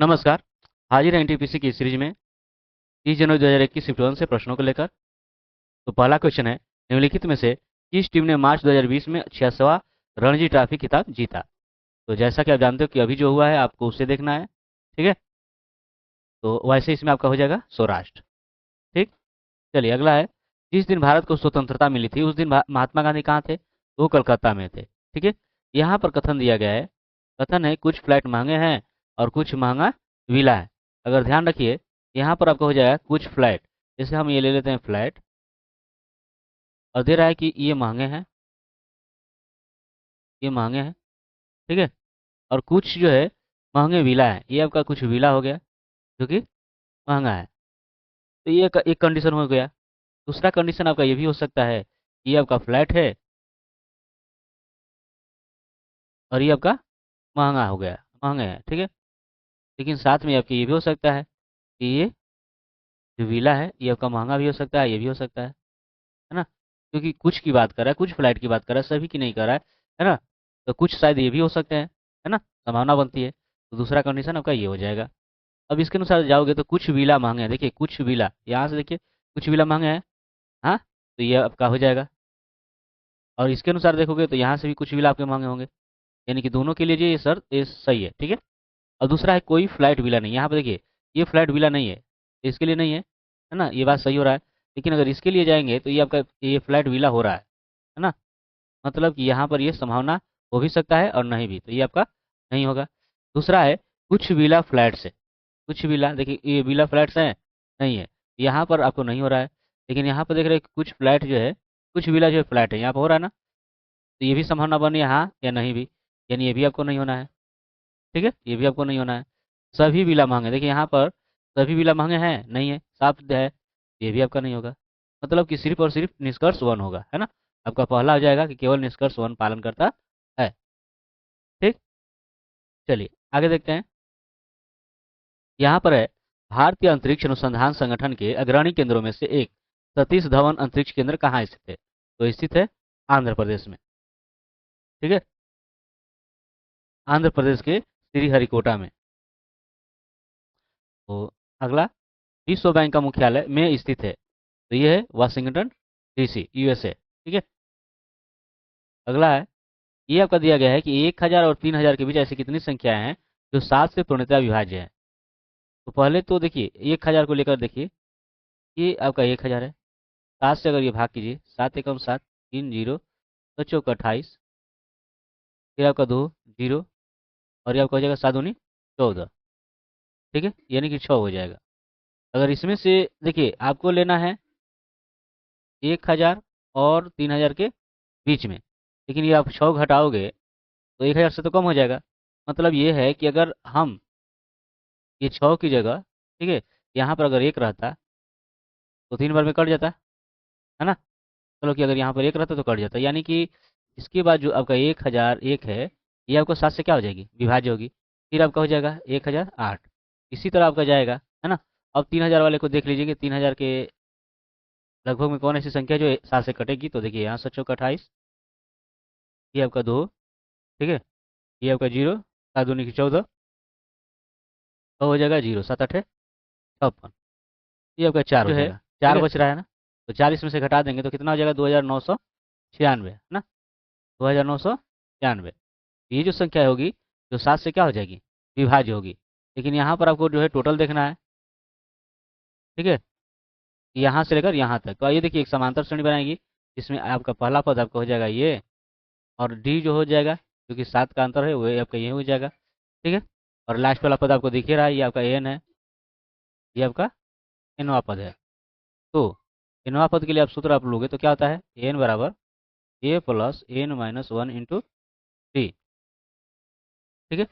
नमस्कार। हाजिर हैं एनटीपीसी की सीरीज में 30 जनवरी 2021 शिफ्ट 1 से प्रश्नों को लेकर। तो पहला क्वेश्चन है, निम्नलिखित में से किस टीम ने मार्च 2020 में 66वां रणजी ट्रॉफी खिताब जीता? तो जैसा कि आप जानते हो कि अभी जो हुआ है आपको उसे देखना है। ठीक है, तो वैसे इसमें आपका हो जाएगा सौराष्ट्र। ठीक। चलिए अगला है, जिस दिन भारत को स्वतंत्रता मिली थी उस दिन महात्मा गांधी कहाँ थे? तो वो कलकत्ता में थे। ठीक है, यहाँ पर कथन दिया गया है। कथन है कुछ फ्लैट महंगे हैं और कुछ महंगा विला है। अगर ध्यान रखिए, यहाँ पर आपका हो जाएगा कुछ फ्लैट। जैसे हम ये ले लेते हैं फ्लैट, और दे रहा है कि ये महंगे हैं, ये महंगे हैं। ठीक है, और कुछ जो है महंगे विला है, ये आपका कुछ विला हो गया जो कि महंगा है। तो ये एक कंडीशन हो गया। दूसरा कंडीशन आपका ये भी हो सकता है कि ये आपका फ्लैट है और ये आपका महंगा हो गया, महंगे है। ठीक है, लेकिन साथ में आपके ये भी हो सकता है कि ये जो विला है ये आपका महंगा भी हो सकता है, ये भी हो सकता है ना? क्योंकि कुछ की बात कर रहा है, कुछ फ्लाइट की बात कर रहा है, सभी की नहीं कर रहा है ना? तो कुछ शायद ये भी हो सकते हैं, है ना? संभावना बनती है। तो दूसरा कंडीशन आपका ये हो जाएगा। अब इसके अनुसार जाओगे तो कुछ विला महंगे हैं। देखिए कुछ विला, यहाँ से देखिए कुछ विला महंगे हैं। हाँ, तो ये आपका हो जाएगा। और इसके अनुसार देखोगे तो यहाँ से भी कुछ विला आपके महंगे होंगे। यानी कि दोनों के लिए जो ये शर्त ये सही है। ठीक है, और दूसरा है कोई फ्लाइट विला नहीं। यहाँ पे देखिए ये फ्लाइट विला नहीं है, तो इसके लिए नहीं है ना? ये बात सही हो रहा है। लेकिन अगर इसके लिए जाएंगे तो ये आपका ये फ्लाइट विला हो रहा है ना? मतलब कि यहाँ पर ये संभावना हो भी सकता है और नहीं भी, तो ये आपका नहीं होगा। दूसरा है कुछ विला फ्लैट्स है। कुछ विला, देखिए ये विला फ्लैट्स हैं, नहीं है, यहाँ पर आपको नहीं हो रहा है। लेकिन यहाँ पर देख रहे हैं कि कुछ फ्लैट जो है, कुछ विला जो है फ्लैट है, यहाँ पर हो रहा है ना? तो ये भी संभावना बनी है हाँ या नहीं भी, यानी ये भी आपको नहीं होना है। ठीक है, ये भी आपको नहीं होना है। सभी विला महंगे, देखिए यहाँ पर सभी विला महंगे हैं, नहीं है, साफ है, ये भी आपका नहीं होगा। मतलब कि सिर्फ और सिर्फ निष्कर्ष वन होगा, है ना? आपका पहला हो जाएगा कि केवल निष्कर्ष वन पालन करता है। ठीक। चलिए आगे देखते हैं। यहाँ पर है, भारतीय अंतरिक्ष अनुसंधान संगठन के अग्रणी केंद्रों में से एक सतीश धवन अंतरिक्ष केंद्र कहाँ स्थित है? तो स्थित है आंध्र प्रदेश में। ठीक है, आंध्र प्रदेश के श्रीहरिकोटा में। तो अगला, विश्व बैंक का मुख्यालय में स्थित है? तो ये है वाशिंगटन डीसी, यूएसए। ठीक है, अगला है, ये आपका दिया गया है कि 1000 और 3000 के बीच ऐसी कितनी संख्याएं हैं जो 7 से पूर्णतः विभाज्य है? तो पहले तो देखिए 1000 को लेकर देखिए, ये आपका 1000 है। 7 से अगर ये भाग कीजिए, 7 एकम 7, 3 जीरो, तो चौक 28, फिर आपका 2 जीरो, और ये आपका हो जाएगा 7 दूनी 14। ठीक है, यानी कि 6 हो जाएगा। अगर इसमें से देखिए आपको लेना है 1000 और 3000 के बीच में, लेकिन ये आप 6 घटाओगे तो 1000 से तो कम हो जाएगा। मतलब ये है कि अगर हम ये 6 की जगह, ठीक है, यहाँ पर अगर एक रहता तो 3 बार में कट जाता, है ना? चलो कि अगर यहाँ पर एक रहता तो कट जाता, यानी कि इसके बाद जो आपका 1000 एक है, ये आपको 7 से क्या हो जाएगी, विभाज्य होगी। फिर आपका हो जाएगा 1008। इसी तरह आपका जाएगा, है ना? अब 3000 वाले को देख लीजिए कि 3000 के लगभग में कौन ऐसी संख्या जो 7 से कटेगी। तो देखिए यहाँ 7 चौक 28, ये आपका 2, ठीक है, ये आपका 0, 7 दूनी की 14, तो हो जाएगा 0, 7 8 56, ये आपका 4 हो जो है जाएगा। ठीक 4 है। बच रहा है ना? तो 40 में से घटा देंगे तो कितना हो जाएगा, 2996, है ना? 2996। ये जो संख्या होगी जो 7 से क्या हो जाएगी, विभाज्य होगी। लेकिन यहाँ पर आपको जो है टोटल देखना है। ठीक है, यहाँ से लेकर यहाँ तक। तो आइए देखिए, एक समांतर श्रेणी बनाएगी जिसमें आपका पहला पद आपका हो जाएगा ये, और डी जो हो जाएगा क्योंकि 7 का अंतर है वो आपका ये हो जाएगा। ठीक है, और लास्ट वाला पद आपको दिख ही रहा है, ये आपका एन है, ये आपका एनवा पद है। तो एनवा पद के लिए आप सूत्र आप लोगे तो क्या होता है, एन बराबर A plus N minus one into T. ठीक है,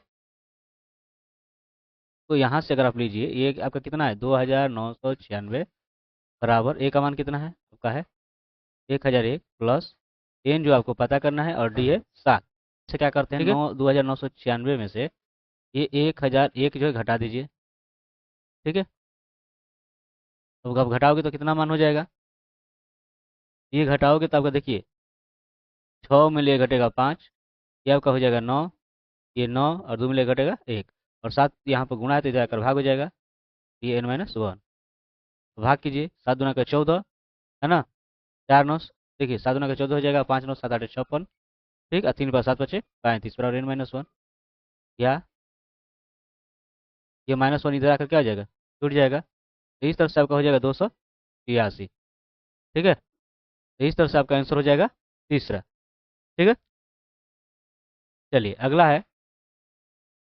तो यहाँ से अगर आप लीजिए, ये आपका कितना है, 2996 बराबर ए का मान कितना है आपका है 1001 प्लस एन जो आपको पता करना है, और डी है 7। से क्या करते हैं, ठीक है। 2996 में से ये 1001 जो है घटा दीजिए। ठीक है, तो अब घटाओगे तो कितना मान हो जाएगा, ये घटाओगे तो आपका देखिए 6 में ले घटेगा 5, ये आपका हो जाएगा 9, ये 9 और 2 में ले घटेगा 1, और 7 यहाँ पर गुणा है तो इधर आकर भाग हो जाएगा, ये n-1। भाग कीजिए, 7 दूना का 14 है ना, 4 9, देखिए 7 दूना का 14 हो जाएगा, 5 9 7 8 56, ठीक, और 3 पर 7 बचे 35 बराबर n-1, या ये -1 इधर आकर क्या हो जाएगा, छूट जाएगा। तो इस तरफ से आपका हो जाएगा 283, ठीक है। तो इस तरफ से आपका आंसर हो जाएगा तीसरा, ठीक है। चलिए अगला है,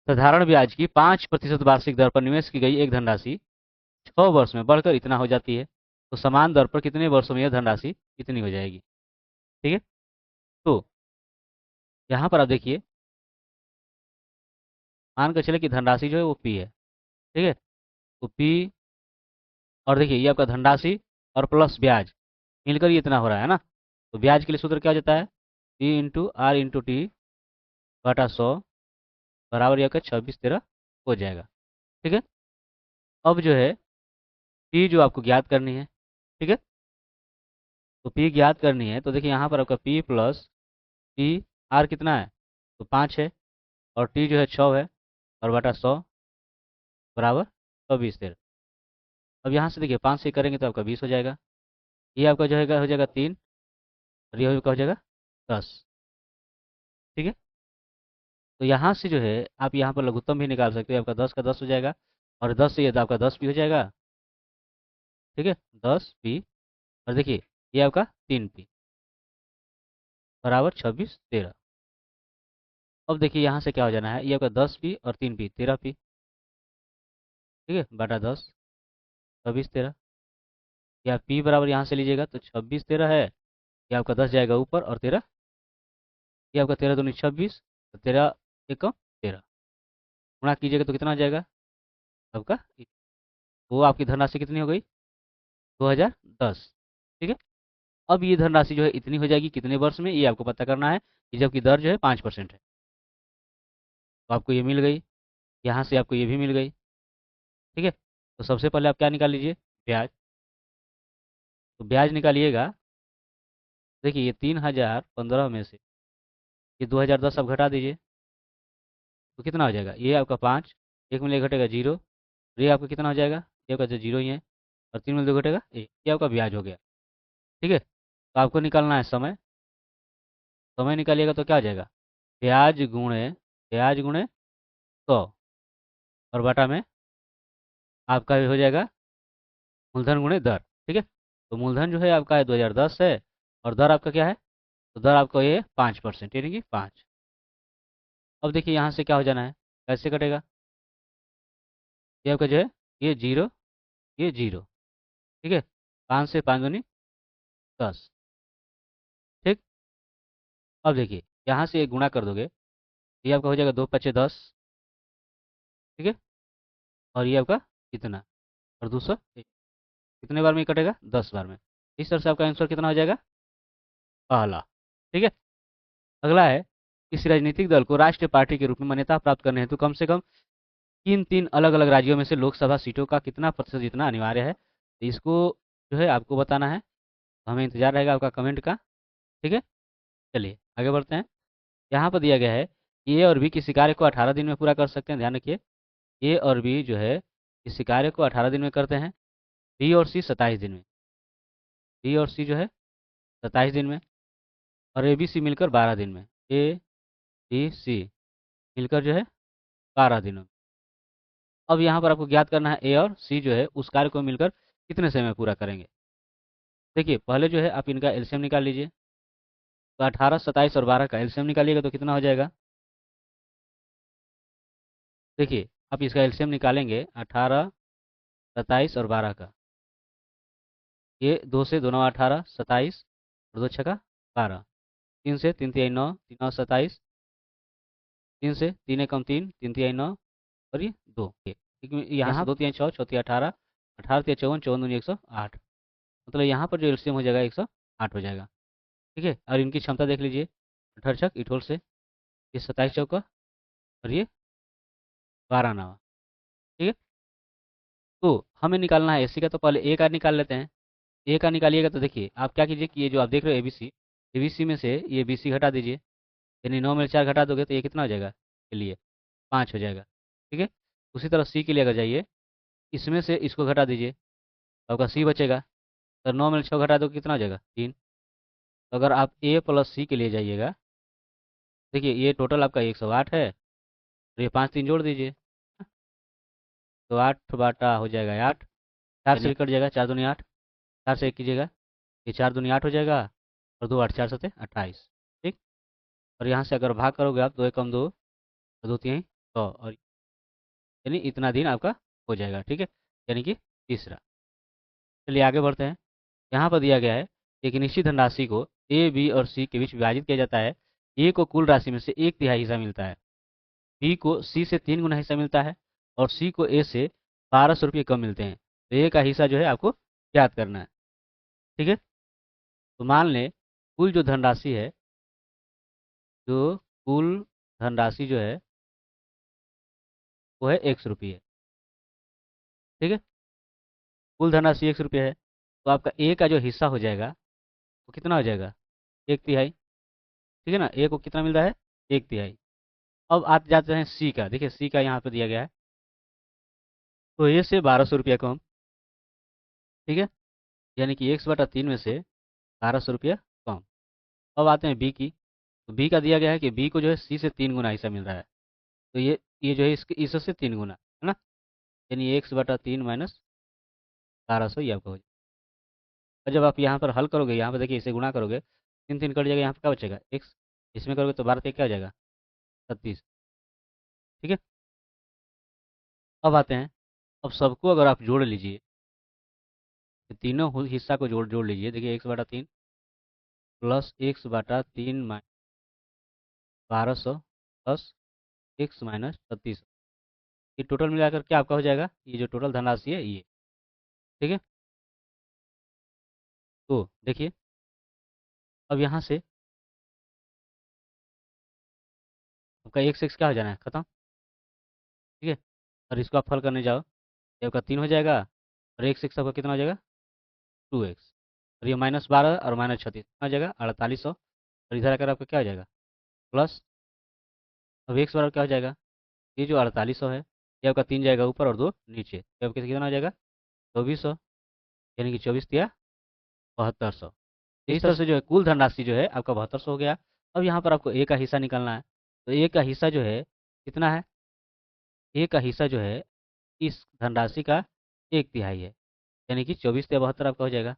साधारण ब्याज की 5% वार्षिक दर पर निवेश की गई एक धनराशि 6 वर्ष में बढ़कर इतना हो जाती है, तो समान दर पर कितने वर्षों में यह धनराशि इतनी हो जाएगी, ठीक है। तो यहाँ पर आप देखिए, मान कर चले कि धनराशि जो है वो पी है, ठीक है। तो पी, और देखिए ये आपका धनराशि और प्लस ब्याज मिलकर ये इतना हो रहा है ना। तो ब्याज के लिए सूत्र क्या हो जाता है, P into R into T बटा 100 बराबर ये आपका 26 13 हो जाएगा, ठीक है। अब जो है पी जो आपको ज्ञात करनी है, ठीक है। तो पी ज्ञात करनी है, तो देखिए यहाँ पर आपका पी प्लस पी, आर कितना है, तो 5 है, और टी जो है 6 है, और बटा 100 बराबर 26 13। अब यहाँ से देखिए 5 से करेंगे तो आपका 20 हो जाएगा, ये आपका जो है हो जाएगा 3, और ये आपका हो जाएगा 10, ठीक है। तो यहाँ से जो है आप यहाँ पर लघुत्तम भी निकाल सकते हो, आपका 10 का 10 हो जाएगा, और 10 से ये तो आपका 10 भी हो जाएगा, ठीक है, 10 पी, और देखिए ये आपका 3 पी बराबर 26 13। अब देखिए यहाँ से क्या हो जाना है, ये आपका 10 पी और 3 पी 13 पी, ठीक है, बटा 10 26 13। या पी बराबर यहाँ से लीजिएगा तो 26 13 है, ये आपका 10 जाएगा ऊपर, और 13, ये आपका 13 दूनी 26, 13 1 13, गुणा कीजिएगा तो कितना आ जाएगा आपका, वो आपकी धनराशि कितनी हो गई, 2010, ठीक है। अब ये धनराशि जो है इतनी हो जाएगी कितने वर्ष में, ये आपको पता करना है, कि जबकि दर जो है 5% है। तो आपको ये मिल गई, यहाँ से आपको ये भी मिल गई, ठीक है। तो सबसे पहले आप क्या निकाल लीजिए, ब्याज। तो ब्याज निकालिएगा, देखिए ये 3015 में से ये 2010 आप घटा दीजिए, तो कितना हो जाएगा, ये आपका 5, एक में ले घटेगा 0, और ये आपका कितना हो जाएगा, ये आपका जो 0 ही है, और 3 में 2 घटेगा 1, ये आपका ब्याज हो गया, ठीक है। तो आपको निकालना है समय, समय निकालिएगा तो क्या हो जाएगा, ब्याज गुणे 100, और बटा में आपका हो जाएगा मूलधन गुणे दर, ठीक है। तो मूलधन जो है आपका है 2010 है, और दर आपका क्या है, तो दर आपका ये 5%, यानी कि 5। अब देखिए यहाँ से क्या हो जाना है, कैसे कटेगा, ये आपका जो है ये 0, ये 0, ठीक है, 5 से 5 दूनी 10, ठीक। अब देखिए यहाँ से एक गुणा कर दोगे, ये आपका हो जाएगा 2 5 10, ठीक है, और ये आपका कितना, और 200 कितने बार में ये कटेगा, 10 बार में। इस तरह से आपका आंसर कितना हो जाएगा, पहला, ठीक है। अगला है, किसी राजनीतिक दल को राष्ट्रीय पार्टी के रूप में मान्यता प्राप्त करने हेतु कम से कम किन 3 अलग अलग राज्यों में से लोकसभा सीटों का कितना प्रतिशत जीतना अनिवार्य है, तो इसको जो है आपको बताना है। हमें इंतजार रहेगा आपका कमेंट का, ठीक है। चलिए आगे बढ़ते हैं। यहाँ पर दिया गया है कि ए और बी किसी कार्य को 18 दिन में पूरा कर सकते हैं, ध्यान रखिए, ए और बी जो है किसी कार्य को 18 दिन में करते हैं, बी और सी 27 दिन में, बी और सी जो है 27 दिन में, और ए बी सी मिलकर 12 दिन में, ए बी सी मिलकर जो है 12 दिनों में। अब यहाँ पर आपको ज्ञात करना है ए और सी जो है उस कार्य को मिलकर कितने समय में पूरा करेंगे। देखिए पहले जो है आप इनका एलसीएम निकाल लीजिए, तो 18 27 और 12 का एलसीएम निकालिएगा तो कितना हो जाएगा, देखिए आप इसका एलसीएम निकालेंगे 18 27 और 12 का, ये 2 से 2 9 18 27, और 2 छका 12, 3 से 3 तिहाई 9 3 9 27, 3 से 3 एकम 3 3 तिहाई 9, और ये 2, यहाँ से 2 तिहाई 6 6 तिहाई 18, 18 तिहाई 54 54 दूनी 108, मतलब यहाँ पर जो एलसीएम हो जाएगा 108 हो जाएगा, ठीक है। और इनकी क्षमता देख लीजिए, 18 छक इठोल से, ये 27 चौका, और ये 12 नावा, ठीक है। तो हमें निकालना है एसी का, तो पहले ए का निकाल लेते हैं। ए का निकालिएगा तो देखिए आप क्या कीजिए कि ये जो आप देख रहे हो एबीसी, एबीसी में से ये बीसी घटा दीजिए, यानी 9 में 4 घटा दोगे तो ये कितना हो जाएगा, चलिए 5 हो जाएगा, ठीक है। उसी तरह सी के लिए अगर जाइए, इसमें से इसको घटा दीजिए तो आपका सी बचेगा। तो 9 में 6 घटा दो कितना हो जाएगा 3। तो अगर आप ए प्लस सी के लिए जाइएगा, देखिए ये टोटल आपका 108 है, और ये 5 3 जोड़ दीजिए, तो 8 बाटा हो जाएगा 8, 4 से भी कट जाएगा, 4 दूनी 8, 4 से 1 कीजिएगा, ये 4 दूनी 8 हो जाएगा, और 2 8 4 7 28। ठीक। और यहाँ से अगर भाग करोगे आप, 2 एकम 2, 2 3 100, और यानी इतना दिन आपका हो जाएगा। ठीक है, यानी कि तीसरा। चलिए आगे बढ़ते हैं। यहाँ पर दिया गया है एक निश्चित धनराशि को ए बी और सी के बीच विभाजित किया जाता है। ए को कुल राशि में से 1/3 हिस्सा मिलता है, बी को सी से 3 गुना हिस्सा मिलता है, और सी को ए से 1200 रुपये कम मिलते हैं। तो ए का हिस्सा जो है आपको ज्ञात करना है। ठीक है। तो मान लें कुल जो धनराशि है, जो कुल धनराशि जो है वो है 100 रुपये। ठीक है। कुल धनराशि 100 रुपये है, तो आपका ए का जो हिस्सा हो जाएगा वो कितना हो जाएगा 1/3। ठीक है ना, ए को कितना मिल रहा है 1/3। अब आते जाते हैं सी का, देखिए सी का यहाँ पे दिया गया है, तो ए से 1200 रुपया कम। ठीक है, यानी कि 1/3 में से 1200 रुपया कम। अब आते हैं बी की, तो बी का दिया गया है कि बी को जो है सी से 3 गुना हिस्सा मिल रहा है, तो ये जो है इसके इससे 3 गुना है ना, यानी 1/3 माइनस 1200 ये आपका हो जाएगा। और जब आप यहाँ पर हल करोगे, यहाँ पर देखिए इसे गुणा करोगे, 3 3 कट जाएगा, यहाँ पर क्या बचेगा एक्स, इसमें करोगे तो 12 3 क्या हो जाएगा 36। ठीक है। अब आते हैं, अब सबको अगर आप जोड़ लीजिए, तो तीनों हिस्सा को जोड़ जोड़ लीजिए, देखिए 1/3 plus 1/3 minus 1200 plus x minus 36, ये टोटल मिलाकर क्या आपका हो जाएगा, ये जो टोटल धनराशि है ये। ठीक है। तो देखिए अब यहाँ से आपका एक्स एक्स क्या हो जाना है खत्म। ठीक है। और इसको आप हल करने जाओ, ये आपका 3 हो जाएगा, और एक्स एक्स आपका कितना हो जाएगा 2x, और ये -12 और -36 कितना हो जाएगा 4800, और इधर आकर आपका क्या हो जाएगा प्लस, अब एक्स बराबर क्या हो जाएगा, ये जो 4800 है ये आपका 3 जाएगा ऊपर और 2 नीचे, तो आपका कितना हो जाएगा 2400, यानी कि 24 तिया 7200। इस तरह से जो है कुल धनराशि जो है आपका 7200 हो गया। अब यहाँ पर आपको ए का हिस्सा निकालना है, तो ए का हिस्सा जो है कितना है, ए का हिस्सा जो है इस धनराशि का 1/3 है, यानी कि 24 तिया 72 आपका हो जाएगा,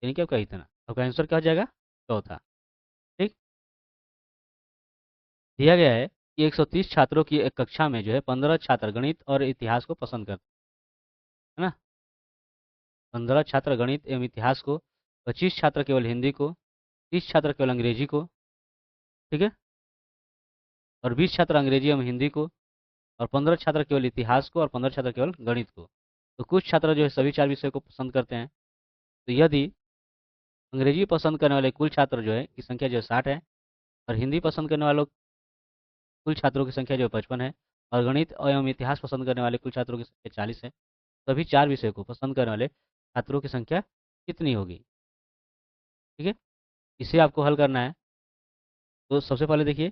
यानी कि आपका इतना, आपका आंसर क्या हो जाएगा चौथा। ठीक। दिया गया है कि 130 छात्रों की एक कक्षा में जो है 15 छात्र गणित और इतिहास को पसंद करते हैं ना, 15 छात्र गणित एवं इतिहास को, 25 छात्र केवल हिंदी को, 30 छात्र केवल अंग्रेजी को। ठीक है। और 20 छात्र अंग्रेजी एवं हिंदी को, और 15 छात्र केवल इतिहास को, और 15 छात्र केवल गणित को। तो कुछ छात्र जो है सभी 4 विषय को पसंद करते हैं। तो यदि अंग्रेजी पसंद करने वाले कुल छात्र जो है की संख्या जो है 60 है, और हिंदी पसंद करने वालों कुल छात्रों की संख्या जो है 55 है, और गणित एवं इतिहास पसंद करने वाले कुल छात्रों की संख्या 40 है, सभी 4 विषय को पसंद करने वाले छात्रों की संख्या कितनी होगी। ठीक है। इसे आपको हल करना है। तो सबसे पहले देखिए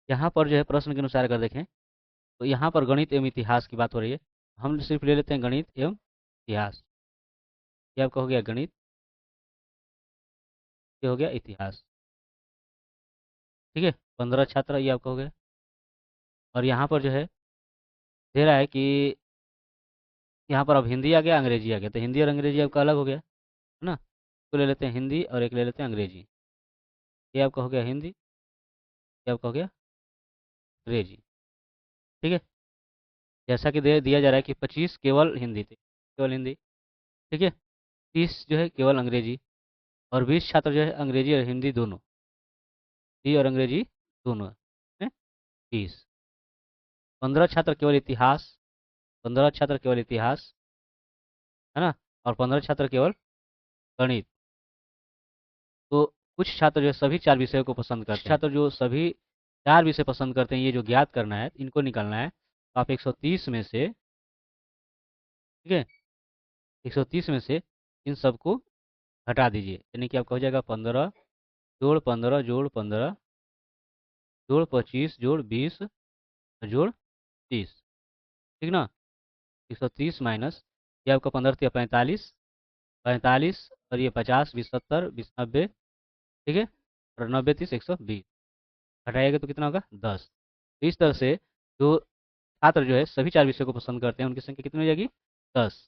यहाँ पर जो है प्रश्न के अनुसार अगर देखें, तो यहाँ पर गणित एवं इतिहास की बात हो रही है, हम सिर्फ ले लेते हैं गणित एवं इतिहास। ये आपका हो गया गणित, ये हो गया इतिहास। ठीक है। 15 छात्र ये आपका हो गया, और यहाँ पर जो है दे रहा है कि यहाँ पर अब हिंदी आ गया अंग्रेजी आ गया, तो हिंदी और अंग्रेजी आपका अलग हो गया है ना, तो ले लेते हैं हिंदी और एक ले लेते हैं अंग्रेजी। ये आपका हो गया हिंदी, ये आपका हो गया अंग्रेजी। ठीक है। जैसा कि दे दिया जा रहा है कि 25 केवल हिंदी थे, केवल हिंदी। ठीक है। 30 जो है केवल अंग्रेजी, और 20 छात्र जो है अंग्रेजी और हिंदी दोनों, हिंदी और अंग्रेजी दोनों है 30। 15 छात्र केवल इतिहास, 15 छात्र केवल इतिहास है ना, और 15 छात्र केवल गणित। तो कुछ छात्र जो है सभी 4 विषयों को पसंद करते हैं, छात्र जो सभी 4 विषय पसंद करते हैं, ये जो ज्ञात करना है इनको निकालना है। तो आप 130 में से, ठीक है, 130 में से इन सबको हटा दीजिए, यानी कि आपका हो जाएगा 15 जोड़ 15 जोड़ 15 जोड़ 25 जोड़ 20 जोड़ 30, ठीक ना। 130 माइनस ये आपका 15 या 45, 45 और ये 50, 20 70, 20 90, ठीक है। और 90 30 120 हटाइएगा तो कितना होगा 10। तो इस तरह से जो छात्र जो है सभी 4 विषयों को पसंद करते हैं उनकी संख्या कितनी हो जाएगी 10।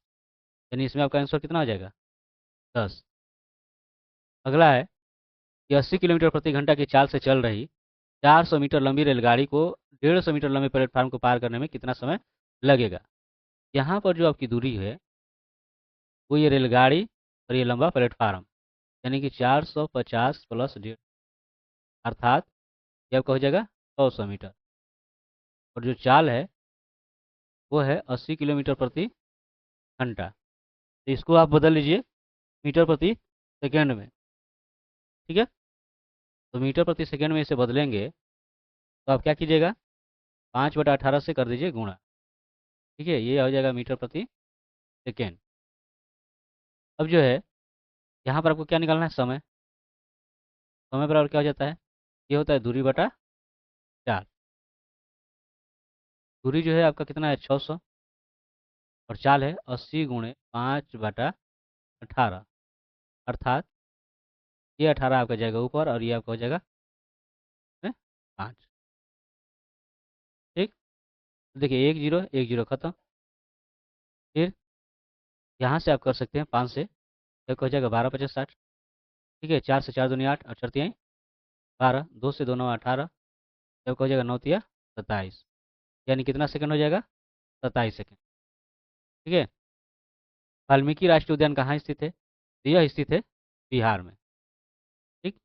यानी इसमें आपका आंसर कितना हो जाएगा 10। अगला है कि 80 किलोमीटर प्रति घंटा की चाल से चल रही 400 मीटर लंबी रेलगाड़ी को 150 मीटर लंबे प्लेटफार्म को पार करने में कितना समय लगेगा। यहाँ पर जो आपकी दूरी है वो ये रेलगाड़ी और ये लंबा प्लेटफार्म, यानी कि 450 प्लस 150, अर्थात ये आपका हो जाएगा 100 मीटर। और जो चाल है वो है 80 किलोमीटर प्रति घंटा। तो इसको आप बदल लीजिए मीटर प्रति सेकेंड में, ठीक है। तो मीटर प्रति सेकेंड में इसे बदलेंगे तो आप क्या कीजिएगा 5/18 से कर दीजिए गुणा, ठीक है। ये हो जाएगा मीटर प्रति सेकेंड। अब जो है यहाँ पर आपको क्या निकालना है समय। समय बराबर क्या हो जाता है, ये होता है दूरी बटा 4। दूरी जो है आपका कितना है 600 और चाल है 80 गुणे 5/18, अर्थात ये 18 आपका जाएगा ऊपर और ये आपका हो जाएगा 5, ठीक। तो देखिए 1 0 1 0 खत्म। फिर यहाँ से आप कर सकते हैं 5 से एक हो जाएगा 12 50 60, ठीक है। 4 से 4 दूनी 8 और 4 तिहाई 12, 2 से 2 9 18, एक हो जाएगा 9 तिया 27, यानी कितना सेकंड हो जाएगा 27 सेकंड, ठीक है। वाल्मीकि राष्ट्रीय उद्यान कहाँ स्थित है, तो यह स्थित है बिहार में, ठीक।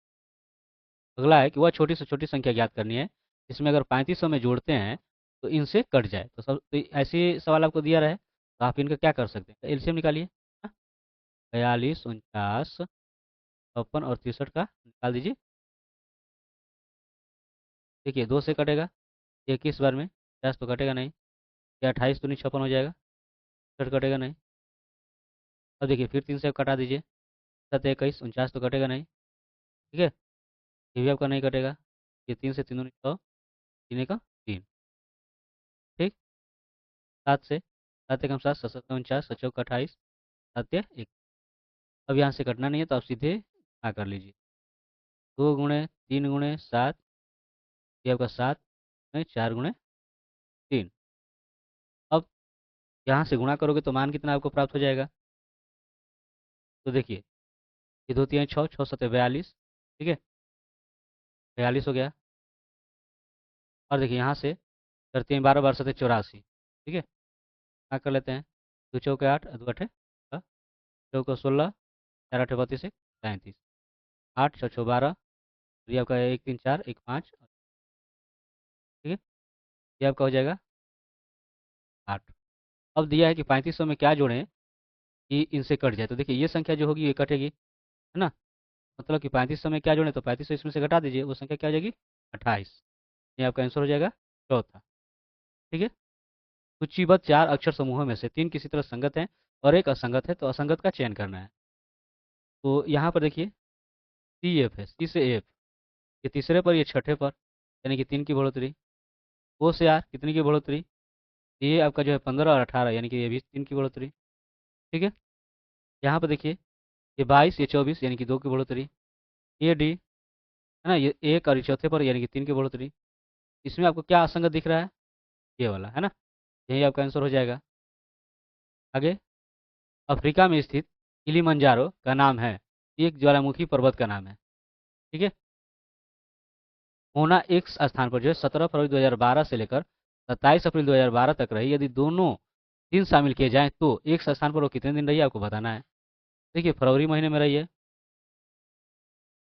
अगला है कि वह छोटी से छोटी संख्या ज्ञात करनी है जिसमें अगर 3500 में जोड़ते हैं तो इनसे कट जाए। तो ऐसे सवाल आपको दिया रहे तो आप इनका क्या कर सकते हैं, एलसीएम निकालिए। 42 49 56 और 63 का निकाल दीजिए। देखिए 2 से कटेगा 21 बार में 50 तो कटेगा नहीं, या 28 दूनी 56 हो जाएगा, 60 कटेगा नहीं। अब देखिए फिर 3 से कटा दीजिए, 7 21 49 तो कटेगा नहीं, ठीक है। ये भी आपका नहीं कटेगा। ये 3 से 3 दूनी 6, 3 एक 3, ठीक। 7 से 7 एकम 7, 7 सत्ता 49, 7 चौका 28, 7 या 1। अब यहाँ से कटना नहीं है तो आप सीधे ना कर लीजिए। 2 गुणे 3 गुणे 7, ये आपका 7 में 4 गुणे 3। अब यहाँ से गुणा करोगे तो मान कितना आपको प्राप्त हो जाएगा, तो देखिए ये 2 3 6, 6 7 42, ठीक है। 42 हो गया। और देखिए यहाँ से करते हैं 12 12 7 84, ठीक है। क्या कर लेते हैं 2 चौके 8 2 8 चौको 16, 4 8 32 37, 8 6 6 12, ये आपका 1 3 4 1 5, ठीक है। ये आपका हो जाएगा 8। अब दिया है कि 3500 में क्या जोड़ें कि इनसे कट जाए। तो देखिए ये संख्या जो होगी ये कटेगी, है ना। मतलब कि 3500 में क्या जोड़ें तो 3500 इसमें से घटा दीजिए, वो संख्या क्या हो जाएगी 28। ये आपका आंसर हो जाएगा चौथा, ठीक है। सूचीबद्ध 4 अक्षर समूहों में से 3 किसी तरह संगत हैं और एक असंगत है, तो असंगत का चयन करना है। तो यहाँ पर देखिए सी एफ है, सी से एफ ये तीसरे पर, ये छठे पर, यानी कि 3 की बढ़ोतरी। ओ से आर कितनी की बढ़ोतरी, ये आपका जो है 15 और 18, यानी कि ये भी 3 की बढ़ोतरी, ठीक है। यहाँ पर देखिए ये 22 ये 24, यानी कि 2 की बढ़ोतरी। ये डी है ना, ये 1 और ये चौथे पर, यानी कि 3 की बढ़ोतरी। इसमें आपको क्या असंगत दिख रहा है, ये वाला, है ना। यही आपका आंसर हो जाएगा। आगे अफ्रीका में स्थित किलिमंजारो का नाम है, एक ज्वालामुखी पर्वत का नाम है, ठीक है। मोना एक स्थान पर जो है 17 फरवरी 2012 से लेकर 27 अप्रैल 2012 तक रही। यदि दोनों दिन शामिल किए जाएं तो एक स्थान पर वो कितने दिन रही है आपको बताना है। देखिए फरवरी महीने में रही है,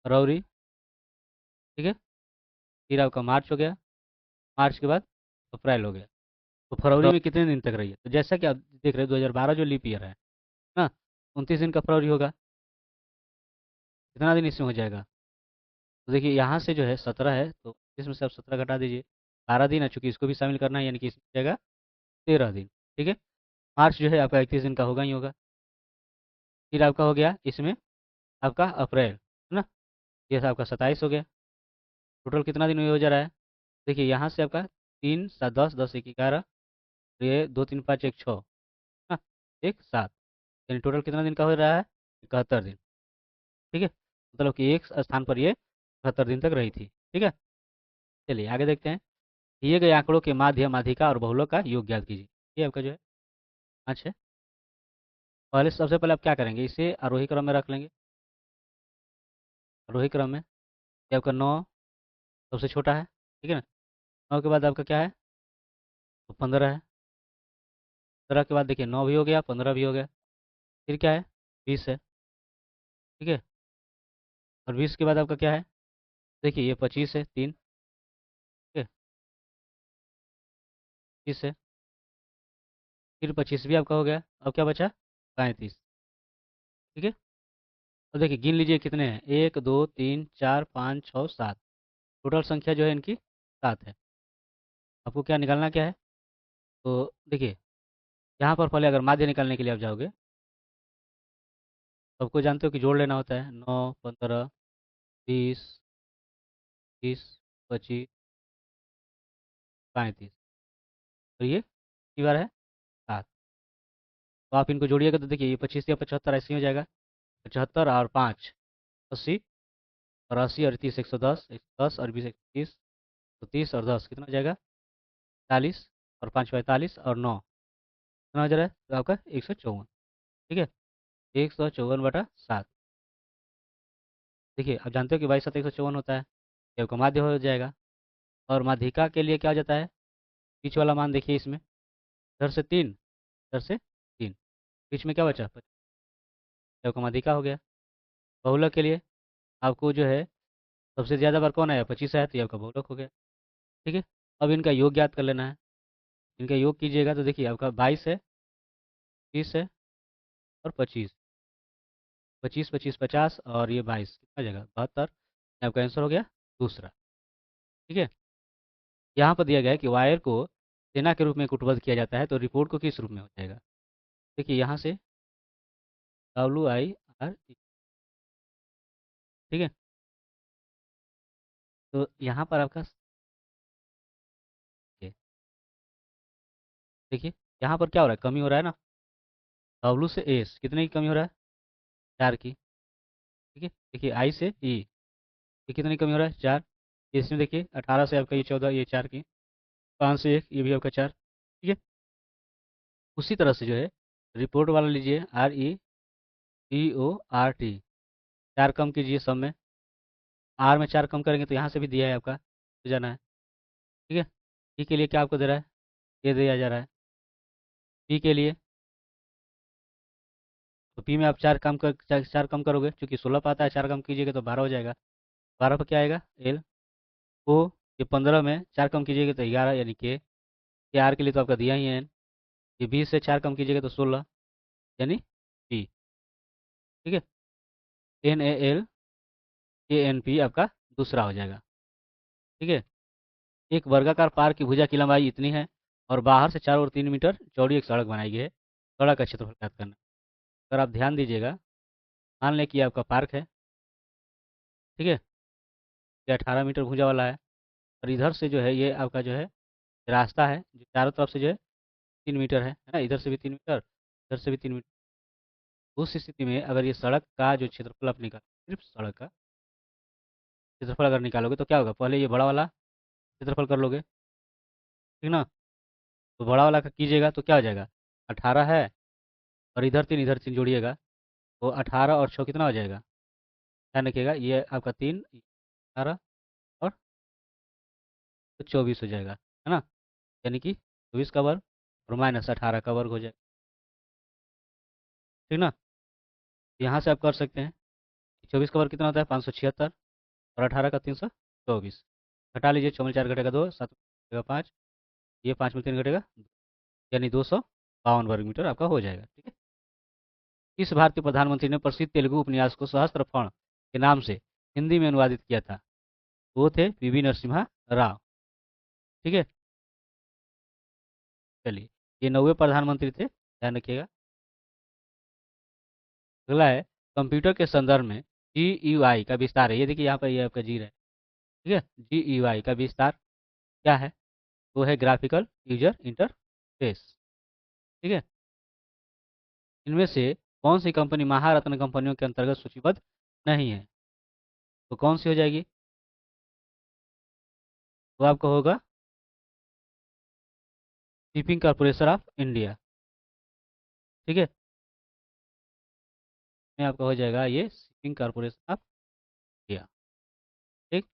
फरवरी, ठीक है। फिर आपका मार्च हो गया, मार्च के बाद अप्रैल हो गया। तो फरवरी में कितने दिन तक रही है, तो जैसा कि आप देख रहे हैं 2012 जो लीप ईयर है ना, 29 दिन का फरवरी होगा। कितना दिन इसमें हो जाएगा, तो देखिए यहाँ से जो है 17 है तो इसमें से आप 17 घटा दीजिए, 12 दिन है, चूंकि इसको भी शामिल करना है, यानी कि इसमें हो जाएगा 13 दिन, ठीक है। मार्च जो है आपका 31 दिन का होगा ही होगा। फिर आपका हो गया इसमें आपका अप्रैल, है ना, ये आपका 27 हो गया। टोटल कितना दिन हो जा रहा है, देखिए यहाँ से आपका 3 7 10 10 1 11, ये 2 3 5 1 6 ना, 1 7, यानी टोटल कितना दिन का हो रहा है? 71 दिन। ठीक है, मतलब कि एक स्थान पर ये 71 दिन तक रही थी। ठीक है, चलिए आगे देखते हैं। दिए गए आंकड़ों के माध्य, माध्यिका और बहुलक का योग ज्ञात कीजिए। ये आपका जो है 5 है। पहले सबसे पहले आप क्या करेंगे, इसे आरोही क्रम में रख लेंगे। आरोही क्रम में ये आपका 9 सबसे छोटा है। ठीक है ना, 9 के बाद आपका क्या है? तो 15 है। 15 के बाद देखिए 9 भी हो गया, 15 भी हो गया, फिर क्या है? 20 है। ठीक है, और 20 के बाद आपका क्या है? देखिए ये 25 है, 3। ठीक है, 25 है, फिर 25 भी आपका हो गया। अब क्या बचा? 35। ठीक है, अब देखिए गिन लीजिए कितने हैं, 1 2 3 4 5 6 7। टोटल संख्या जो है इनकी 7 है। आपको क्या निकालना क्या है? तो देखिए यहाँ पर पहले अगर माध्य निकालने के लिए आप जाओगे, तो आपको जानते हो कि जोड़ लेना होता है। 9 15 20 30 25 35, तो ये कितनी बार है? 7। तो आप इनको जोड़िएगा तो देखिए ये 25 या 75 ऐसे ही हो जाएगा। 75 और 5 80, और 80 और 30 110, 110 और 20 130, तो 30 और 10 कितना हो जाएगा? 40, और 5 45 और 9 कितना हो जा रहा है? तो आपका 154। ठीक है, 154/7। देखिए आप जानते हो कि 22 7 154 होता है, ये आपका माध्य हो जाएगा। और माध्यिका के लिए क्या हो जाता है? बीच वाला मान देखिए इसमें, इधर से 3, इधर से 3, बीच में क्या बचा? ये आपका माध्यिका हो गया। बहुलक के लिए आपको जो है सबसे ज़्यादा बार कौन आया? 25 आया, तो ये आपका बहुलक हो गया। ठीक है, अब इनका योग ज्ञात कर लेना है। इनका योग कीजिएगा तो देखिए आपका 22 है, 30 है, और 25। 25 25 50 और ये 22 कितना हो जाएगा? 72। आपका आंसर हो गया दूसरा। ठीक है, यहाँ पर दिया गया है कि वायर को सेना के रूप में कूटबद्ध किया जाता है, तो रिपोर्ट को किस रूप में हो जाएगा? देखिए यहाँ से WIRE। ठीक है, तो यहाँ पर आपका देखिए यहाँ पर क्या हो रहा है? कमी हो रहा है ना। W से S कितने की कमी हो रहा है? 4 की। ठीक है, देखिए I से E ये कितने की कमी हो रहा है? 4। इसमें देखिए 18 से आपका ये 14, ये 4 की। 5 से 1, ये भी आपका 4। ठीक है, उसी तरह से जो है रिपोर्ट वाला लीजिए, REPORT। 4 कम कीजिए सब में, R में 4 कम करेंगे तो यहाँ से भी दिया है आपका, तो जाना है। ठीक है, P के लिए क्या आपको दे रहा है? ये दिया जा रहा है। P के लिए तो P में आप 4 कम करोगे, चूंकि 16 पे आता है, 4 कम कीजिएगा तो 12 हो जाएगा। 12 पर क्या आएगा? L। O, ये 15 में 4 कम कीजिएगा तो 11 यानी K। ये R के लिए तो आपका दिया ही है N। ये 20 से 4 कम कीजिएगा तो 16 यानी P। ठीक है, NaLKNP आपका दूसरा हो जाएगा। ठीक है, एक वर्गाकार पार की भुजा की लंबाई इतनी है और बाहर से 4 और 3 मीटर चौड़ी एक सड़क बनाई गई है। सड़क का क्षेत्रफल ज्ञात करना। अगर आप ध्यान दीजिएगा, मान लें कि ये आपका पार्क है। ठीक है, ये 18 मीटर भुजा वाला है, और इधर से जो है ये आपका जो है रास्ता है, जो चारों तरफ से जो है 3 मीटर है ना, इधर से भी 3 मीटर, इधर से भी 3 मीटर। उस स्थिति में अगर ये सड़क का जो क्षेत्रफल आप निकाल, सिर्फ सड़क का क्षेत्रफल अगर निकालोगे तो क्या होगा? पहले ये बड़ा वाला क्षेत्रफल कर लोगे, ठीक ना। तो बड़ा वाला का कीजिएगा तो क्या हो जाएगा? 18 है, और इधर 3 जोड़िएगा तो 18 और 6 कितना हो जाएगा? ध्यान रखिएगा, ये आपका 3 18 और तो 24 हो जाएगा, है ना। यानी कि 24 का वर्ग और माइनस 18 का वर्ग हो जाएगा। ठीक ना, यहाँ से आप कर सकते हैं। 24 का वर्ग कितना होता है? 576, और 18 का 324। घटा लीजिए, 6 में 4 घटेगा 2, 7 में घटेगा 5, ये 5 में 3 घटेगा 2, यानी 252 वर्ग मीटर आपका हो जाएगा। ठीक है, इस भारतीय प्रधानमंत्री ने प्रसिद्ध तेलुगु उपन्यास को सहस्त्र के नाम से हिंदी में अनुवादित किया था? वो थे PV नरसिम्हा राव। ठीक है, चलिए ये 9वें प्रधानमंत्री थे, ध्यान रखिएगा। अगला है, कंप्यूटर के संदर्भ में GUI का विस्तार है। ये देखिए यहाँ पर ये आपका जी रहा है। ठीक है, GUI का विस्तार क्या है? वो है ग्राफिकल यूजर इंटरफेस। शेष। ठीक है, इनमें से कौन सी कंपनी महारत्न कंपनियों के अंतर्गत सूचीबद्ध नहीं है? तो कौन सी हो जाएगी? वो आपको होगा शिपिंग कॉर्पोरेशन ऑफ इंडिया। ठीक है, में आपका हो जाएगा ये शिपिंग कॉर्पोरेशन ऑफ इंडिया। ठीक,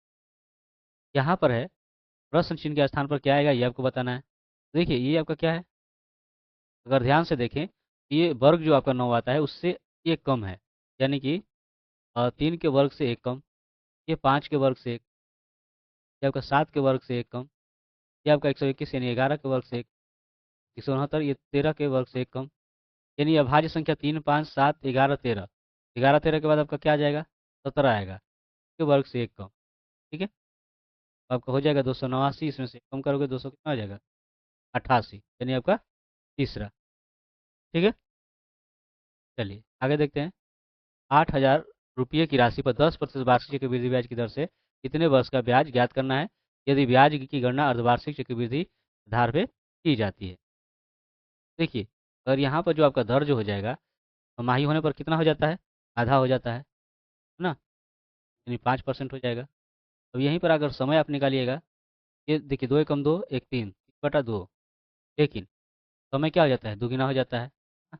यहाँ पर है प्रश्न चिन्ह के स्थान पर क्या आएगा ये आपको बताना है। देखिए ये आपका क्या है, अगर ध्यान से देखें ये वर्ग जो आपका 9 आता है उससे एक कम है, यानी कि 3 के वर्ग से एक कम, ये 5 के वर्ग से एक, ये आपका 7 के वर्ग से एक कम, ये आपका 121 यानी 11 के वर्ग से एक, 169 ये 13 के वर्ग से एक कम, यानी अभाज्य संख्या 3, 5, 7, 11, 13, 11, 13 के बाद आपका क्या आ जाएगा, 17 आएगा के वर्ग से एक कम। ठीक है, तो आपका हो जाएगा 289, इसमें से कम करोगे 200 कितना हो जाएगा 88, यानी आपका तीसरा। ठीक है, चलिए आगे देखते हैं। 8,000 रुपये की राशि पर 10% वार्षिक चक्रवृद्धि ब्याज की दर से कितने वर्ष का ब्याज ज्ञात करना है यदि ब्याज की गणना अर्धवार्षिक चक्रवृद्धि आधार पे की जाती है। देखिए अगर यहाँ पर जो आपका दर जो हो जाएगा माही होने पर कितना हो जाता है, आधा हो जाता है ना, यानी 5% हो जाएगा। अब यहीं पर अगर समय आप निकालिएगा, ये देखिए 2 एकम 2 एक 3 3/2, लेकिन समय क्या हो जाता है, दुगुना हो जाता है हाँ,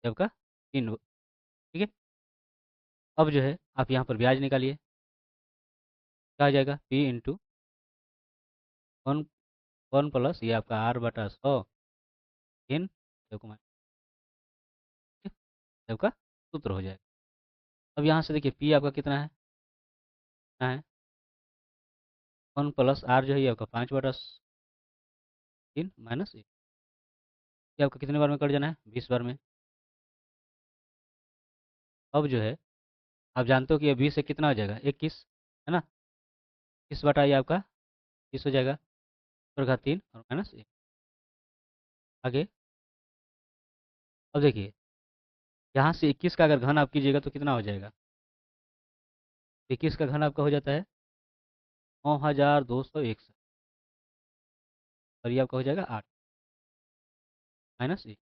जब का 3। ठीक है, अब जो है आप यहाँ पर ब्याज निकालिए, क्या आ जाएगा पी इंटू 1 प्लस ये आपका R/100 इन जब का सूत्र हो जाएगा। अब यहाँ से देखिए पी आपका कितना है, कितना है 1 प्लस आर जो है ये आपका 5/3 माइनस ये आपका कितने बार में कट जाना है, 20 बार में। अब जो है आप जानते हो कि ये 20 से कितना हो जाएगा 21, है ना, 21 ये आपका 20 हो जाएगा, और घात 3 और माइनस 1। आगे अब देखिए यहाँ से 21 का अगर घन आप कीजिएगा तो कितना हो जाएगा, 21 का घन आपका हो जाता है 9,261, और ये आपका हो जाएगा 8 माइनस 1।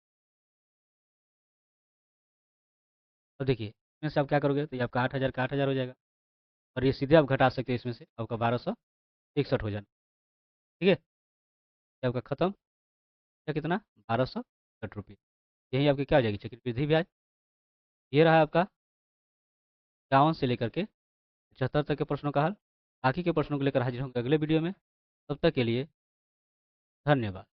अब देखिए इसमें से आप क्या करोगे तो ये आपका 8,000 का 8,000 हो जाएगा, और ये सीधे आप घटा सकते हैं इसमें से आपका 1261 हो जाना। ठीक है, ये आपका खत्म, या कितना 1260 रुपये, यही आपकी क्या हो जाएगी चक्रवृद्धि ब्याज। ये रहा आपका 51 से लेकर के 75 तक के प्रश्नों का हल। बाकी के प्रश्नों को लेकर हाजिर होंगे अगले वीडियो में, तब तक के लिए धन्यवाद।